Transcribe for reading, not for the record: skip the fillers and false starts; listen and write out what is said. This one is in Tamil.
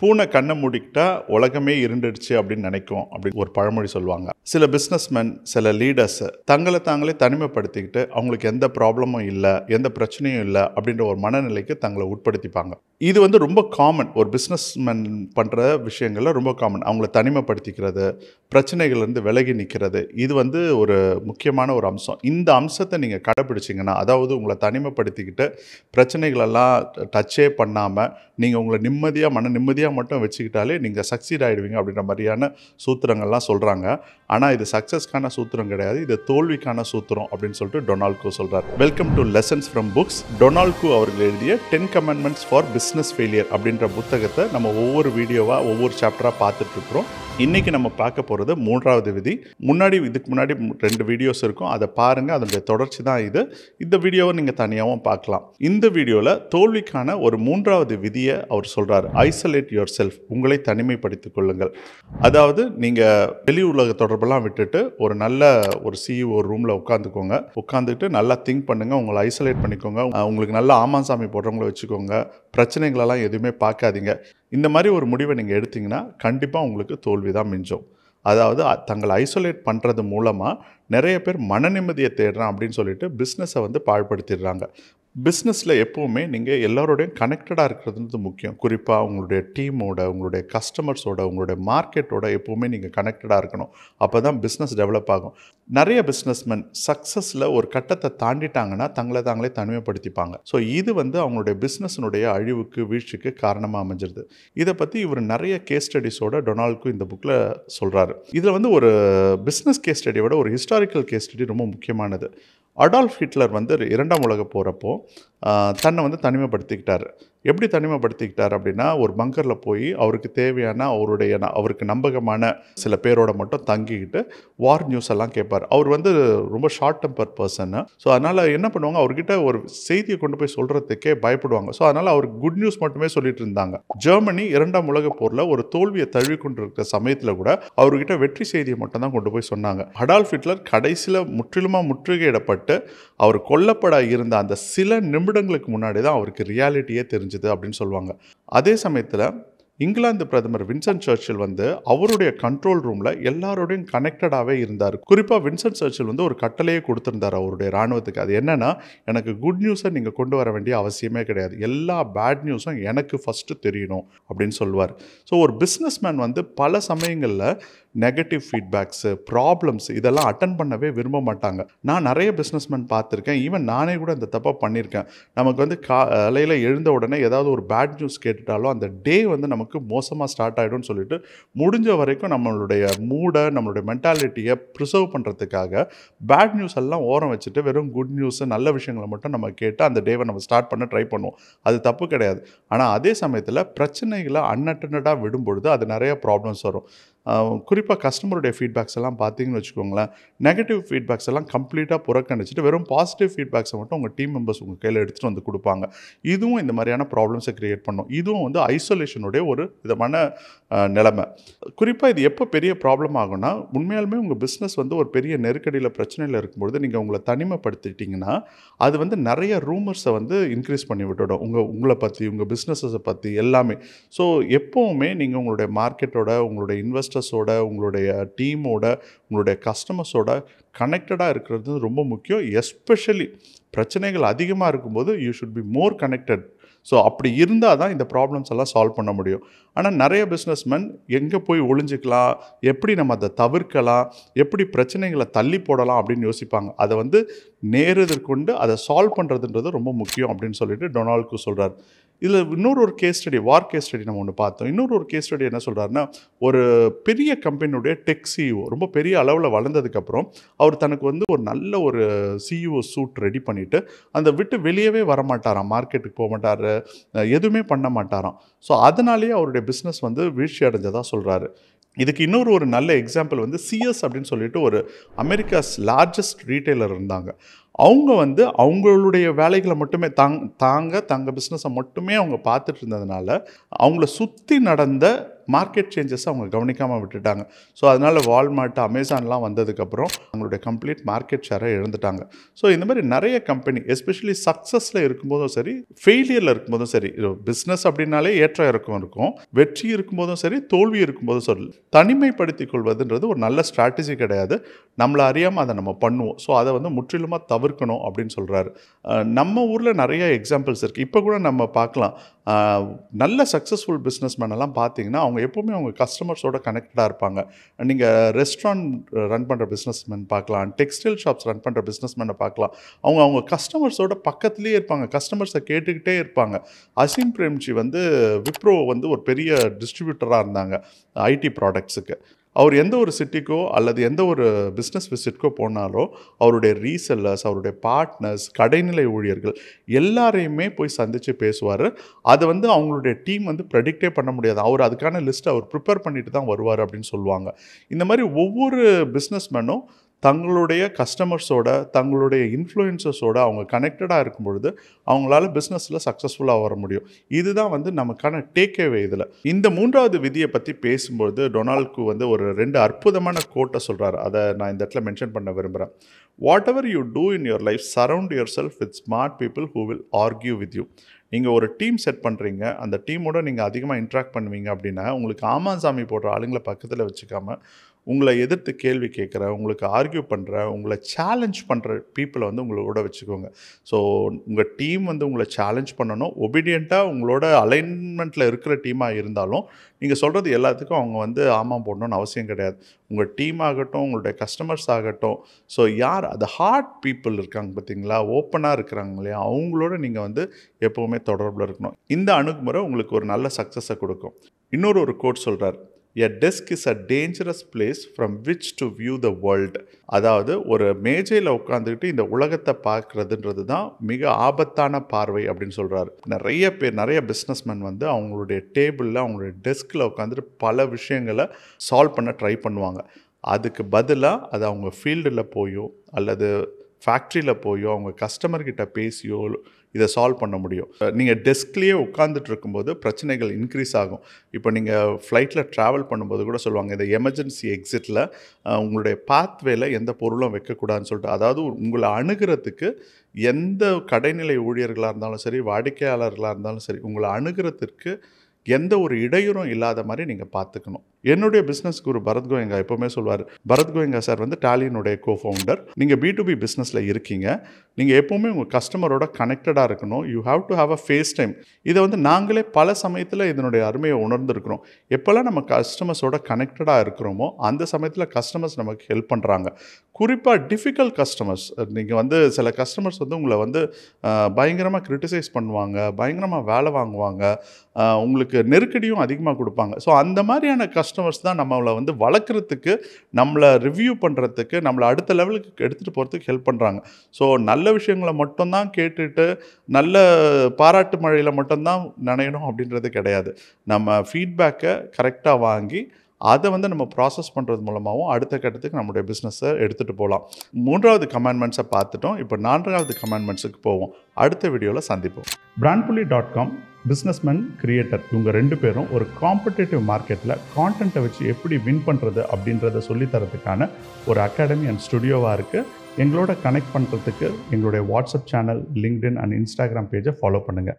பூனை கண்ணை மூடிக்கிட்டா உலகமே இருண்டுடுச்சு அப்படின்னு நினைக்கும் அப்படின்னு ஒரு பழமொழி சொல்லுவாங்க. சில பிஸ்னஸ்மேன், சில லீடர்ஸ் தங்களை தாங்களே தனிமைப்படுத்திக்கிட்டு அவங்களுக்கு எந்த ப்ராப்ளமும் இல்லை, எந்த பிரச்சனையும் இல்லை அப்படின்ற ஒரு மனநிலைக்கு தங்களை உட்படுத்திப்பாங்க. இது ரொம்ப காமன். ஒரு பிஸ்னஸ்மேன் பண்ணுற விஷயங்கள்ல ரொம்ப காமன். அவங்கள தனிமைப்படுத்திக்கிறது, பிரச்சனைகள்லேருந்து விலகி நிற்கிறது, இது ஒரு முக்கியமான ஒரு அம்சம். இந்த அம்சத்தை நீங்கள் கடைப்பிடிச்சிங்கன்னா, அதாவது உங்களை தனிமைப்படுத்திக்கிட்டு பிரச்சனைகளெல்லாம் டச்சே பண்ணாமல் நீங்கள் உங்களை மன நிம்மதியாக மட்டும் வச்சுக்கிட்டாலே நீங்கள் சக்சீட் ஆகிடுவீங்க அப்படின்ற மாதிரியான சூத்திரங்கள்லாம் சொல்கிறாங்க. ஆனால் இது சக்ஸஸ்க்கான சூத்திரம் கிடையாது, இது தோல்விக்கான சூத்திரம் அப்படின்னு சொல்லிட்டு டொனால்ட் கோ சொல்கிறார். Welcome to lessons from books. Donald கோ அவர்கள் எழுதிய 10 Commandments ஃபார் பிஸ்னஸ் ஃபெயிலியர் அப்படின்ற புத்தகத்தை நம்ம ஒவ்வொரு வீடியோவாக ஒவ்வொரு சாப்டராக பார்த்துட்ருக்குறோம். இன்றைக்கி நம்ம பார்க்க போகிறது 3வது விதி. இதுக்கு முன்னாடி 2 வீடியோஸ் இருக்கும், அதை பாருங்கள். அதனுடைய தொடர்ச்சி தான் இது. இந்த வீடியோவை நீங்கள் தனியாகவும் பார்க்கலாம். இந்த வீடியோவில் தோல்விக்கான ஒரு 3வது விதியை அவர் சொல்கிறார். ஐசோலேட் யுவர் செல்ஃப், உங்களை தனிமைப்படுத்திக் கொள்ளுங்கள். அதாவது நீங்கள் வெளி உலக தொடர்பெல்லாம் விட்டுட்டு ஒரு CEO ஒரு ரூமில் உட்காந்துட்டு நல்லா திங்க் பண்ணுங்கள், உங்களை ஐசோலேட் பண்ணிக்கோங்க. உங்களுக்கு நல்லா ஆமாசாமி போடுறவங்கள வச்சுக்கோங்க, பிரச்சனைகளெல்லாம் எதுவுமே பார்க்காதீங்க. இந்த மாதிரி ஒரு முடிவை நீங்கள் எடுத்தீங்கன்னா கண்டிப்பாக உங்களுக்கு தோல்வி தான் மிஞ்சும். அதாவது தங்களை ஐசோலேட் பண்ணுறது மூலமாக நிறைய பேர் மன நிம்மதியை தேடுறான் அப்படின்னு சொல்லிட்டு பிஸ்னஸை பாழ்படுத்திடுறாங்க. பிஸ்னஸில் எப்போவுமே நீங்கள் எல்லோரோடையும் கனெக்டடாக இருக்கிறது முக்கியம். குறிப்பாக உங்களுடைய டீமோட, உங்களுடைய கஸ்டமர்ஸோட, உங்களுடைய மார்க்கெட்டோட எப்போவுமே நீங்கள் கனெக்டடாக இருக்கணும். அப்போ தான் பிஸ்னஸ் டெவலப் ஆகும். நிறைய பிஸ்னஸ்மேன் சக்ஸஸில் ஒரு கட்டத்தை தாண்டிட்டாங்கன்னா தங்களை தாங்களே தனிமைப்படுத்திப்பாங்க. ஸோ இது அவங்களுடைய பிஸ்னஸினுடைய அழிவுக்கு, வீழ்ச்சிக்கு காரணமாக அமைஞ்சிருது. இதை பற்றி இவர் நிறைய கேஸ் ஸ்டடிஸோட டொனால்ட்க்கு இந்த புக்கில் சொல்கிறாரு. இதில் ஒரு பிஸ்னஸ் கேஸ் ஸ்டடியை விட ஒரு ஹிஸ்டாரிக்கல் கேஸ் ஸ்டடி ரொம்ப முக்கியமானது. அடால்ஃப் ஹிட்லர் 2ஆம் உலக போகிறப்போ தன்னை தனிமைப்படுத்திக்கிட்டார். எப்படி தனிமைப்படுத்திக்கிட்டார் அப்படின்னா, ஒரு பங்கரில் போய் அவருக்கு தேவையான அவருக்கு நம்பகமான சில பேரோட மட்டும் தங்கிக்கிட்டு வார் நியூஸ் எல்லாம் கேட்பார். அவர் ரொம்ப ஷார்ட் டெம்பர் பர்சன்னு. ஸோ அதனால் என்ன பண்ணுவாங்க, அவர்கிட்ட ஒரு செய்தியை கொண்டு போய் சொல்கிறதுக்கே பயப்படுவாங்க. ஸோ அதனால் அவருக்கு குட் நியூஸ் மட்டுமே சொல்லிட்டு இருந்தாங்க. ஜெர்மனி 2ஆம் உலக போரில் ஒரு தோல்வியை தழுவி கொண்டு இருக்கிற சமயத்தில் கூட அவர்கிட்ட வெற்றி செய்தியை மட்டும் தான் கொண்டு போய் சொன்னாங்க. அடால்ஃப் ஹிட்லர் கடைசியில் முற்றிலுமாக முற்றுகையிடப்பட்டு அவர் கொல்லப்பட இருந்த அந்த சில நிமிடங்களுக்கு முன்னாடி தான் அவருக்கு ரியாலிட்டியே தெரிஞ்சுது அப்படின்னு சொல்லுவாங்க. அதே சமயத்தில் இங்கிலாந்து பிரதமர் வின்சென்ட் சர்ச்சில் அவருடைய கண்ட்ரோல் ரூமில் எல்லாரோடையும் கனெக்டடாகவே இருந்தார். குறிப்பாக வின்சென்ட் சர்ச்சில் ஒரு கட்டளையே கொடுத்துருந்தார் அவருடைய இராணுவத்துக்கு. அது என்னென்னா, எனக்கு குட் நியூஸை நீங்கள் கொண்டு வர வேண்டிய அவசியமே கிடையாது, எல்லா பேட் நியூஸும் எனக்கு ஃபஸ்ட்டு தெரியணும் அப்படின்னு சொல்லுவார். ஸோ ஒரு பிஸ்னஸ்மேன் பல சமயங்களில் நெகட்டிவ் ஃபீட்பேக்ஸு, ப்ராப்ளம்ஸ் இதெல்லாம் அட்டன் பண்ணவே விரும்ப மாட்டாங்க. நான் நிறைய பிஸ்னஸ்மேன் பார்த்துருக்கேன், ஈவன் நானே கூட இந்த தப்பாக பண்ணியிருக்கேன். நமக்கு காலையில் எழுந்த உடனே ஏதாவது ஒரு பேட் நியூஸ் கேட்டுட்டாலும் அந்த டே நமக்கு மோசமாக ஸ்டார்ட் ஆகிடும்னு சொல்லிட்டு முடிஞ்ச வரைக்கும் நம்மளுடைய மூடை, நம்மளுடைய மென்டாலிட்டியை ப்ரிசர்வ் பண்ணுறதுக்காக பேட் நியூஸ் எல்லாம் ஓரம் வச்சுட்டு வெறும் குட் நியூஸு, நல்ல விஷயங்களை மட்டும் நம்ம கேட்டு அந்த டேவை நம்ம ஸ்டார்ட் பண்ண ட்ரை பண்ணுவோம். அது தப்பு கிடையாது. ஆனால் அதே சமயத்தில் பிரச்சனைகளை அன்அட்டெண்டடாக விடும்பொழுது அது நிறைய ப்ராப்ளம்ஸ் வரும். குறிப்பாக கஸ்டமருடைய ஃபீட்பேக்ஸ் எல்லாம் பார்த்தீங்கன்னு வச்சுக்கோங்களேன், நெகட்டிவ் ஃபீட்பேக்ஸ் எல்லாம் கம்ப்ளீட்டாக புறக்கணிச்சிட்டு வெறும் பாசிட்டிவ் ஃபீட்பேக்ஸை மட்டும் உங்கள் டீம் மெம்பர்ஸ் உங்கள் கையில் எடுத்துகிட்டு கொடுப்பாங்க. இதுவும் இந்த மாதிரியான ப்ராப்ளம்ஸை க்ரியேட் பண்ணும். இதுவும் ஐசோலேஷனுடைய ஒரு விதமான நிலைமை. குறிப்பாக இது எப்போ பெரிய ப்ராப்ளம் ஆகும்னா, உண்மையாலுமே உங்கள் பிஸ்னஸ் ஒரு பெரிய நெருக்கடியில், பிரச்சனையில் இருக்கும்பொழுது நீங்கள் உங்களை தனிமைப்படுத்திட்டிங்கன்னா அது நிறைய ரூமர்ஸை இன்க்ரீஸ் பண்ணி விட்டுடும் உங்களை பற்றி, உங்கள் பிஸ்னஸை பற்றி எல்லாமே. ஸோ எப்போவுமே நீங்கள் உங்களுடைய மார்க்கெட்டோட, உங்களுடைய இன்வெஸ்டர்ஸோட, உங்களுடைய டீமோட, உங்களுடைய கஸ்டமர்ஸோட கனெக்டடாக இருக்கிறது ரொம்ப முக்கியம். எஸ்பெஷலி பிரச்சனைகள் அதிகமாக இருக்கும்போது you should be more connected. So அப்படி இருந்தால் தான் இந்த ப்ராப்ளம்ஸ் எல்லாம் சால்வ் பண்ண முடியும். ஆனால் நிறைய பிஸ்னஸ்மேன் எங்கே போய் ஒளிஞ்சிக்கலாம், எப்படி நம்ம அதை தவிர்க்கலாம், எப்படி பிரச்சனைகளை தள்ளி போடலாம் அப்படின்னு யோசிப்பாங்க. அதை நேரெதிர்கொண்டு அதை சால்வ் பண்ணுறதுன்றது ரொம்ப முக்கியம் அப்படின்னு சொல்லிட்டு டொனால்ட் கோ சொல்கிறார். இதில் இன்னொரு கேஸ் ஸ்டடி, வார் கேஸ் ஸ்டடி நம்ம ஒன்று பார்த்தோம். இன்னொரு கேஸ் ஸ்டடி என்ன சொல்கிறாருன்னா, ஒரு பெரிய கம்பெனியுடைய டெக் CEO ரொம்ப பெரிய அளவில் வளர்ந்ததுக்கப்புறம் அவர் தனக்கு ஒரு நல்ல ஒரு CEO சூட் ரெடி பண்ணிவிட்டு அந்த விட்டு வெளியவே வரமாட்டாராம், மார்க்கெட்டுக்கு போக மாட்டார், எதுவுமே பண்ண மாட்டாராம். ஸோ அதனாலேயே அவருடைய பிஸ்னஸ் வீழ்ச்சி அடைஞ்சதாக சொல்கிறாரு. இதுக்கு இன்னொரு நல்ல எக்ஸாம்பிள் CS அப்படின்னு சொல்லிட்டு ஒரு அமெரிக்காஸ் லார்ஜஸ்ட் ரீட்டைலர் இருந்தாங்க. அவங்க அவங்களுடைய வேலைகளை மட்டுமே தங்கள் பிஸ்னஸை மட்டுமே அவங்க பார்த்துட்டு இருந்ததுனால அவங்கள சுற்றி நடந்த மார்க்கெட் சேஞ்சஸ் அவங்க கவனிக்காமல் விட்டுட்டாங்க. ஸோ அதனால் வால்மார்ட், அமேசான்லாம் வந்ததுக்கப்புறம் அவங்களுடைய கம்ப்ளீட் மார்க்கெட் ஷேரை இழந்துட்டாங்க. ஸோ இந்த மாதிரி நிறைய கம்பெனி எஸ்பெஷலி சக்ஸஸில் இருக்கும்போதும் சரி, ஃபெயிலியரில் இருக்கும்போதும் சரி, பிஸ்னஸ் அப்படின்னாலே ஏற்ற இறக்கம் இருக்கும். வெற்றி இருக்கும்போதும் சரி, தோல்வி இருக்கும்போதும் சரி, தனிமைப்படுத்திக் கொள்வதுன்றது ஒரு நல்ல ஸ்ட்ராட்டஜி கிடையாது. நம்மளை அறியாமல் அதை நம்ம பண்ணுவோம். ஸோ அதை வந்து முற்றிலுமாக தவிர்க்கணும் அப்படின்னு சொல்கிறாரு. நம்ம ஊரில் நிறைய எக்ஸாம்பிள்ஸ் இருக்குது. இப்போ கூட நம்ம பார்க்கலாம். நல்ல சக்ஸஸ்ஃபுல் பிஸ்னஸ்மேன் எல்லாம் பார்த்தீங்கன்னா அவங்க எப்போவுமே அவங்க கஸ்டமர்ஸோட கனெக்டடாக இருப்பாங்க. நீங்கள் ரெஸ்டாரண்ட் ரன் பண்ணுற பிஸ்னஸ்மேன் பார்க்கலாம், டெக்ஸ்டைல் ஷாப்ஸ் ரன் பண்ணுற பிஸ்னஸ்மேனை பார்க்கலாம். அவங்க அவங்க கஸ்டமர்ஸோட பக்கத்துலேயே இருப்பாங்க, கஸ்டமர்ஸை கேட்டுக்கிட்டே இருப்பாங்க. அசீம் பிரேம்ஜி வந்து விப்ரோ வந்து ஒரு பெரிய டிஸ்ட்ரிபியூட்டராக இருந்தாங்க ஐடி ப்ராடக்ட்ஸுக்கு. அவர் எந்த ஒரு சிட்டிக்கோ அல்லது எந்த ஒரு பிஸ்னஸ் விசிட்க்கோ போனாலோ அவருடைய ரீசெல்லர்ஸ், அவருடைய பார்ட்னர்ஸ், கடைநிலை ஊழியர்கள் எல்லாரையுமே போய் சந்தித்து பேசுவார். அதை வந்து அவங்களுடைய டீம் வந்து ப்ரெடிக்டே பண்ண முடியாது. அவர் அதுக்கான லிஸ்ட்டை அவர் ப்ரிப்பேர் பண்ணிட்டு தான் வருவார் அப்படின்னு சொல்லுவாங்க. இந்த மாதிரி ஒவ்வொரு பிஸ்னஸ்மேனும் தங்களுடைய கஸ்டமர்ஸோட, தங்களுடைய இன்ஃப்ளூயன்சஸோட அவங்க கனெக்டடாக இருக்கும் பொழுது அவங்களால பிஸ்னஸில் சக்ஸஸ்ஃபுல்லாக வர முடியும். இதுதான் வந்து நமக்கான டேக்அவே. இதில் இந்த 3வது விதியை பற்றி பேசும்பொழுது டொனால்ட்கு வந்து ஒரு 2 அற்புதமான கோட்டை சொல்கிறார். அதை நான் இந்த இடத்துல மென்ஷன் பண்ண விரும்புகிறேன். Whatever you do in your life, surround yourself with smart people who will argue with you. நீங்கள் ஒரு டீம் செட் பண்ணுறீங்க, அந்த டீமோட நீங்கள் அதிகமாக இன்ட்ராக்ட் பண்ணுவீங்க அப்படின்னா உங்களுக்கு ஆமாசாமி போடுற ஆளுங்களை பக்கத்தில் வச்சுக்காம உங்களை எதிர்த்து கேள்வி கேட்குற, உங்களுக்கு ஆர்கியூ பண்ணுற, உங்களை சேலஞ்ச் பண்ணுற பீப்புளை வந்து உங்களோட வச்சுக்கோங்க. ஸோ உங்கள் டீம் வந்து உங்களை சேலஞ்ச் பண்ணணும். ஒபீடியண்ட்டாக உங்களோட அலைன்மெண்ட்டில் இருக்கிற டீமாக இருந்தாலும் நீங்கள் சொல்கிறது எல்லாத்துக்கும் அவங்க வந்து ஆமாம் போடணும்னு அவசியம் கிடையாது. உங்கள் டீம் ஆகட்டும், உங்களுடைய கஸ்டமர்ஸ் ஆகட்டும், ஸோ யார் அது ஹார்ட் பீப்புள் இருக்காங்க பார்த்தீங்களா, ஓப்பனாக இருக்கிறாங்க இல்லையா, அவங்களோட நீங்கள் வந்து எப்போவுமே தொடர்பில் இருக்கணும். இந்த அணுகுமுறை உங்களுக்கு ஒரு நல்ல சக்ஸஸை கொடுக்கும். இன்னொரு கோட் சொல்கிறார். A desk is a dangerous place from which to view the world. அதாவது ஒரு மேஜையில் உட்காந்துக்கிட்டு இந்த உலகத்தை பார்க்குறதுன்றது தான் மிக ஆபத்தான பார்வை அப்படின்னு சொல்கிறாரு. நிறைய பிஸ்னஸ்மேன் வந்து அவங்களுடைய டேபிளில், அவங்களுடைய டெஸ்கில் உட்காந்துட்டு பல விஷயங்களை சால்வ் பண்ண ட்ரை பண்ணுவாங்க. அதுக்கு பதிலாக அது அவங்க ஃபீல்டில் போயோ அல்லது ஃபேக்ட்ரியில் போயோ அவங்க கஸ்டமர்கிட்ட பேசியோ இதை சால்வ் பண்ண முடியும். நீங்கள் டெஸ்க்லேயே உட்காந்துட்டு இருக்கும்போது பிரச்சனைகள் இன்க்ரீஸ் ஆகும். இப்போ நீங்கள் ஃப்ளைட்டில் ட்ராவல் பண்ணும்போது கூட சொல்லுவாங்க, இந்த எமர்ஜென்சி எக்ஸிட்டில் உங்களுடைய பாத்வேல எந்த பொருளும் வைக்கக்கூடாதுன்னு சொல்லிட்டு. அதாவது உங்களை அணுகிறதுக்கு எந்த கடைநிலை ஊழியர்களாக இருந்தாலும் சரி, வாடிக்கையாளர்களாக இருந்தாலும் சரி, உங்களை அணுகிறதுக்கு எந்த ஒரு இடையூறும் இல்லாத மாதிரி நீங்கள் பார்த்துக்கணும். என்னுடைய பிஸ்னஸ் குரு பரத் கோயங்கா எப்போவுமே சொல்வார். பரத் கோயங்கா சார் வந்து டாலியினுடைய கோஃபவுண்டர். நீங்கள் B2B பிஸ்னஸில் இருக்கீங்க, நீங்கள் எப்போவுமே உங்கள் கஸ்டமரோட கனெக்டடாக இருக்கணும். You have to have a face time. இதை வந்து நாங்களே பல சமயத்தில் இதனுடைய அருமையை உணர்ந்துருக்கிறோம். எப்போல்லாம் நம்ம கஸ்டமர்ஸோட கனெக்டடாக இருக்கிறோமோ அந்த சமயத்தில் கஸ்டமர்ஸ் நமக்கு ஹெல்ப் பண்ணுறாங்க. குறிப்பாக டிஃபிகல்ட் கஸ்டமர்ஸ். நீங்கள் வந்து சில கஸ்டமர்ஸ் வந்து உங்களை வந்து பயங்கரமாக கிரிட்டிசைஸ் பண்ணுவாங்க, பயங்கரமாக வேலை வாங்குவாங்க, உங்களுக்கு நெருக்கடியும் அதிகமாக கொடுப்பாங்க. ஸோ அந்த மாதிரியான கஸ்டமர்ஸ் தான் நம்மளை வந்து வளர்க்குறதுக்கு, நம்மளை ரிவ்யூ பண்ணுறதுக்கு, நம்மளை அடுத்த லெவலுக்கு எடுத்துகிட்டு போகிறதுக்கு ஹெல்ப் பண்ணுறாங்க. ஸோ நல்ல விஷயங்களை மட்டும்தான் கேட்டுட்டு நல்ல பாராட்டு மழையில் மட்டும்தான் நனையணும் அப்படின்றது கிடையாது. நம்ம ஃபீட்பேக்கை கரெக்டாக வாங்கி அதை வந்து நம்ம ப்ராசஸ் பண்ணுறது மூலமாகவும் அடுத்த கட்டத்துக்கு நம்மளுடைய பிஸ்னஸை எடுத்துகிட்டு போகலாம். 3வது கமாண்ட்மெண்ட்ஸை பார்த்துட்டோம். இப்போ 4வது கமாண்ட்மெண்ட்ஸுக்கு போவோம். அடுத்த வீடியோவில் சந்திப்போம். brandpully.com பிஸ்னஸ்மேன், கிரியேட்டர் இவங்க 2 பேரும் ஒரு காம்படிட்டிவ் மார்க்கெட்டில் கான்டென்ட்டை வச்சு எப்படி வின் பண்ணுறது அப்படின்றத சொல்லித்தரதுக்கான ஒரு அகாடமி அண்ட் ஸ்டுடியோவாக இருக்குது. எங்களோட கனெக்ட் பண்ணுறதுக்கு எங்களுடைய WhatsApp channel, LinkedIn and Instagram பேஜை ஃபாலோ பண்ணுங்கள்.